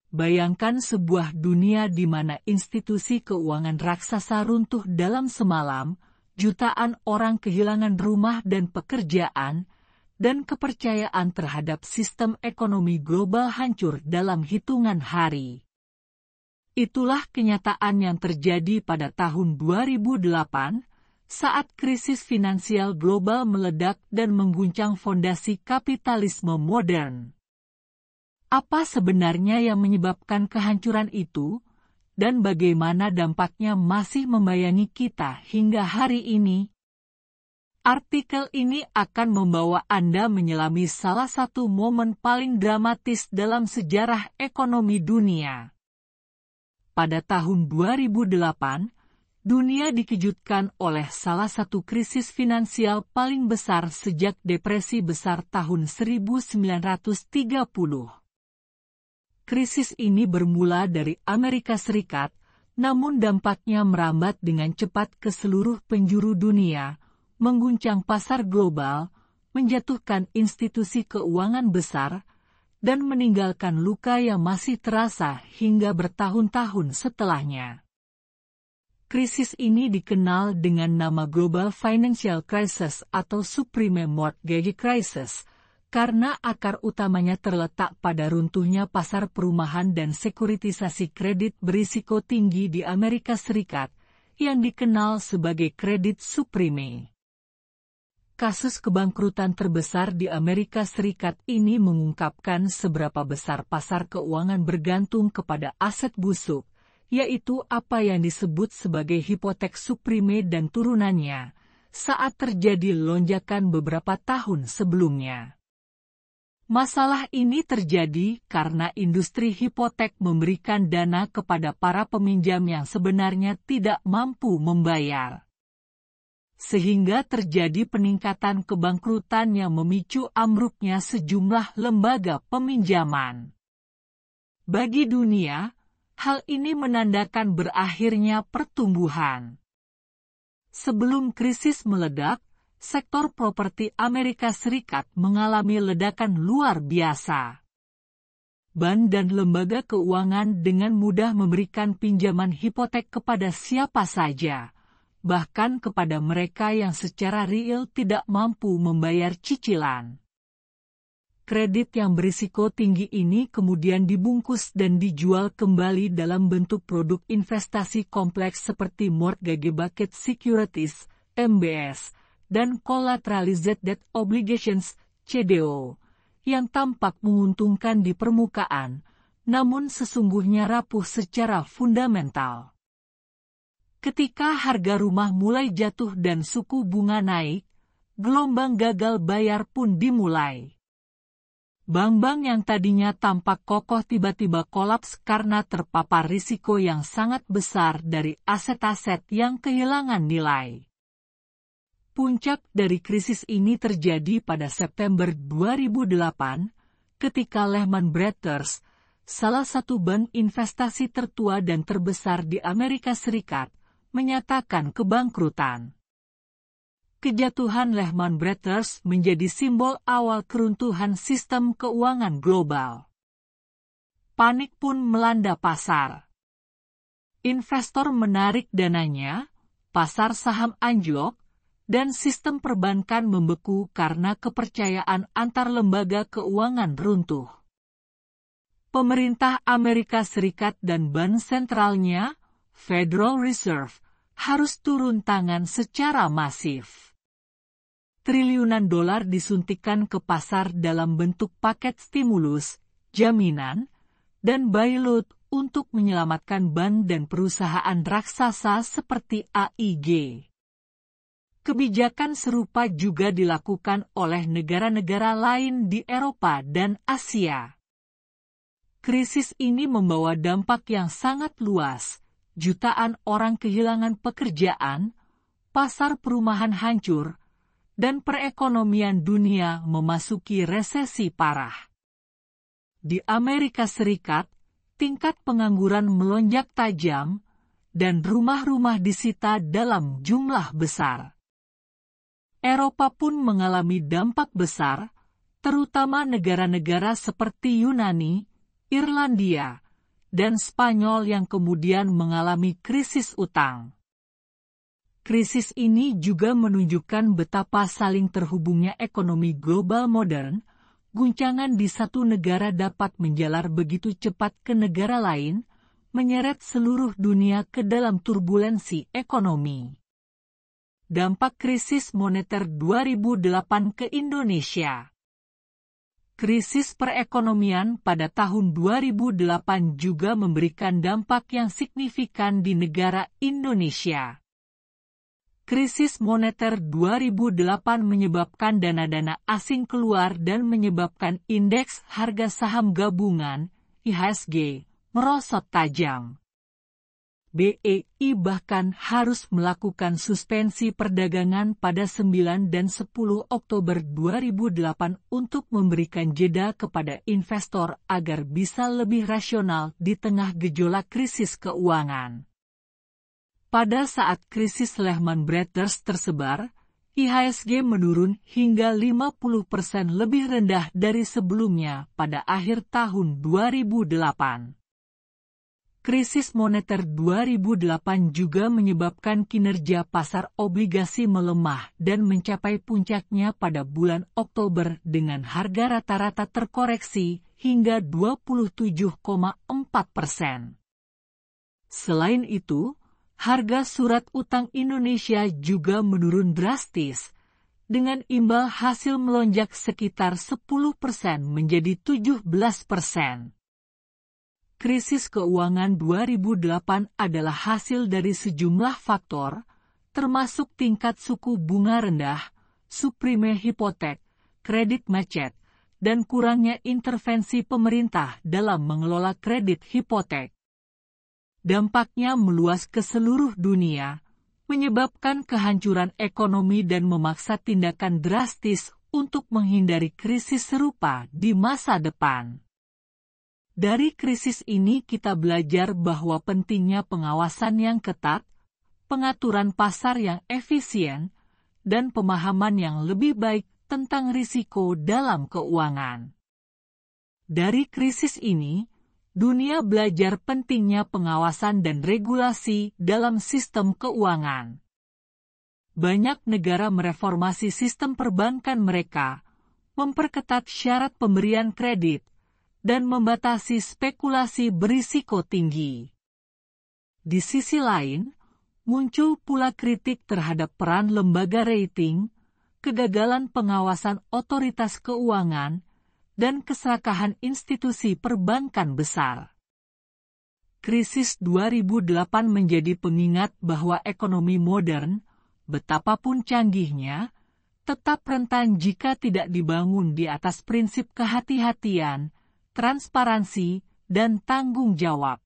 Bayangkan sebuah dunia di mana institusi keuangan raksasa runtuh dalam semalam, jutaan orang kehilangan rumah dan pekerjaan, dan kepercayaan terhadap sistem ekonomi global hancur dalam hitungan hari. Itulah kenyataan yang terjadi pada tahun 2008, saat krisis finansial global meledak dan mengguncang fondasi kapitalisme modern. Apa sebenarnya yang menyebabkan kehancuran itu, dan bagaimana dampaknya masih membayangi kita hingga hari ini? Artikel ini akan membawa Anda menyelami salah satu momen paling dramatis dalam sejarah ekonomi dunia. Pada tahun 2008, dunia dikejutkan oleh salah satu krisis finansial paling besar sejak Depresi Besar tahun 1930. Krisis ini bermula dari Amerika Serikat, namun dampaknya merambat dengan cepat ke seluruh penjuru dunia, mengguncang pasar global, menjatuhkan institusi keuangan besar, dan meninggalkan luka yang masih terasa hingga bertahun-tahun setelahnya. Krisis ini dikenal dengan nama Global Financial Crisis atau Subprime Mortgage Crisis, karena akar utamanya terletak pada runtuhnya pasar perumahan dan sekuritisasi kredit berisiko tinggi di Amerika Serikat, yang dikenal sebagai kredit subprime. Kasus kebangkrutan terbesar di Amerika Serikat ini mengungkapkan seberapa besar pasar keuangan bergantung kepada aset busuk, yaitu apa yang disebut sebagai hipotek subprime dan turunannya, saat terjadi lonjakan beberapa tahun sebelumnya. Masalah ini terjadi karena industri hipotek memberikan dana kepada para peminjam yang sebenarnya tidak mampu membayar. Sehingga terjadi peningkatan kebangkrutan yang memicu ambruknya sejumlah lembaga peminjaman. Bagi dunia, hal ini menandakan berakhirnya pertumbuhan. Sebelum krisis meledak, sektor properti Amerika Serikat mengalami ledakan luar biasa. Bank dan lembaga keuangan dengan mudah memberikan pinjaman hipotek kepada siapa saja, bahkan kepada mereka yang secara real tidak mampu membayar cicilan. Kredit yang berisiko tinggi ini kemudian dibungkus dan dijual kembali dalam bentuk produk investasi kompleks seperti mortgage-backed securities, MBS, dan collateralized debt obligations, CDO, yang tampak menguntungkan di permukaan, namun sesungguhnya rapuh secara fundamental. Ketika harga rumah mulai jatuh dan suku bunga naik, gelombang gagal bayar pun dimulai. Bank-bank yang tadinya tampak kokoh tiba-tiba kolaps karena terpapar risiko yang sangat besar dari aset-aset yang kehilangan nilai. Puncak dari krisis ini terjadi pada September 2008, ketika Lehman Brothers, salah satu bank investasi tertua dan terbesar di Amerika Serikat, menyatakan kebangkrutan. Kejatuhan Lehman Brothers menjadi simbol awal keruntuhan sistem keuangan global. Panik pun melanda pasar. Investor menarik dananya, pasar saham anjlok, dan sistem perbankan membeku karena kepercayaan antar lembaga keuangan runtuh. Pemerintah Amerika Serikat dan bank sentralnya, Federal Reserve, harus turun tangan secara masif. Triliunan dolar disuntikkan ke pasar dalam bentuk paket stimulus, jaminan, dan bailout untuk menyelamatkan bank dan perusahaan raksasa seperti AIG. Kebijakan serupa juga dilakukan oleh negara-negara lain di Eropa dan Asia. Krisis ini membawa dampak yang sangat luas, jutaan orang kehilangan pekerjaan, pasar perumahan hancur, dan perekonomian dunia memasuki resesi parah. Di Amerika Serikat, tingkat pengangguran melonjak tajam, dan rumah-rumah disita dalam jumlah besar. Eropa pun mengalami dampak besar, terutama negara-negara seperti Yunani, Irlandia, dan Spanyol yang kemudian mengalami krisis utang. Krisis ini juga menunjukkan betapa saling terhubungnya ekonomi global modern. Guncangan di satu negara dapat menjalar begitu cepat ke negara lain, menyeret seluruh dunia ke dalam turbulensi ekonomi. Dampak krisis moneter 2008 ke Indonesia. Krisis perekonomian pada tahun 2008 juga memberikan dampak yang signifikan di negara Indonesia. Krisis moneter 2008 menyebabkan dana-dana asing keluar dan menyebabkan indeks harga saham gabungan (IHSG) merosot tajam. BEI bahkan harus melakukan suspensi perdagangan pada 9 dan 10 Oktober 2008 untuk memberikan jeda kepada investor agar bisa lebih rasional di tengah gejolak krisis keuangan. Pada saat krisis Lehman Brothers tersebar, IHSG menurun hingga 50% lebih rendah dari sebelumnya pada akhir tahun 2008. Krisis moneter 2008 juga menyebabkan kinerja pasar obligasi melemah dan mencapai puncaknya pada bulan Oktober dengan harga rata-rata terkoreksi hingga 27,4%. Selain itu, harga surat utang Indonesia juga menurun drastis, dengan imbal hasil melonjak sekitar 10% menjadi 17%. Krisis keuangan 2008 adalah hasil dari sejumlah faktor, termasuk tingkat suku bunga rendah, subprime hipotek, kredit macet, dan kurangnya intervensi pemerintah dalam mengelola kredit hipotek. Dampaknya meluas ke seluruh dunia, menyebabkan kehancuran ekonomi dan memaksa tindakan drastis untuk menghindari krisis serupa di masa depan. Dari krisis ini kita belajar bahwa pentingnya pengawasan yang ketat, pengaturan pasar yang efisien, dan pemahaman yang lebih baik tentang risiko dalam keuangan. Dari krisis ini, dunia belajar pentingnya pengawasan dan regulasi dalam sistem keuangan. Banyak negara mereformasi sistem perbankan mereka, memperketat syarat pemberian kredit, dan membatasi spekulasi berisiko tinggi. Di sisi lain, muncul pula kritik terhadap peran lembaga rating, kegagalan pengawasan otoritas keuangan, dan keserakahan institusi perbankan besar. Krisis 2008 menjadi pengingat bahwa ekonomi modern, betapapun canggihnya, tetap rentan jika tidak dibangun di atas prinsip kehati-hatian, transparansi, dan tanggung jawab.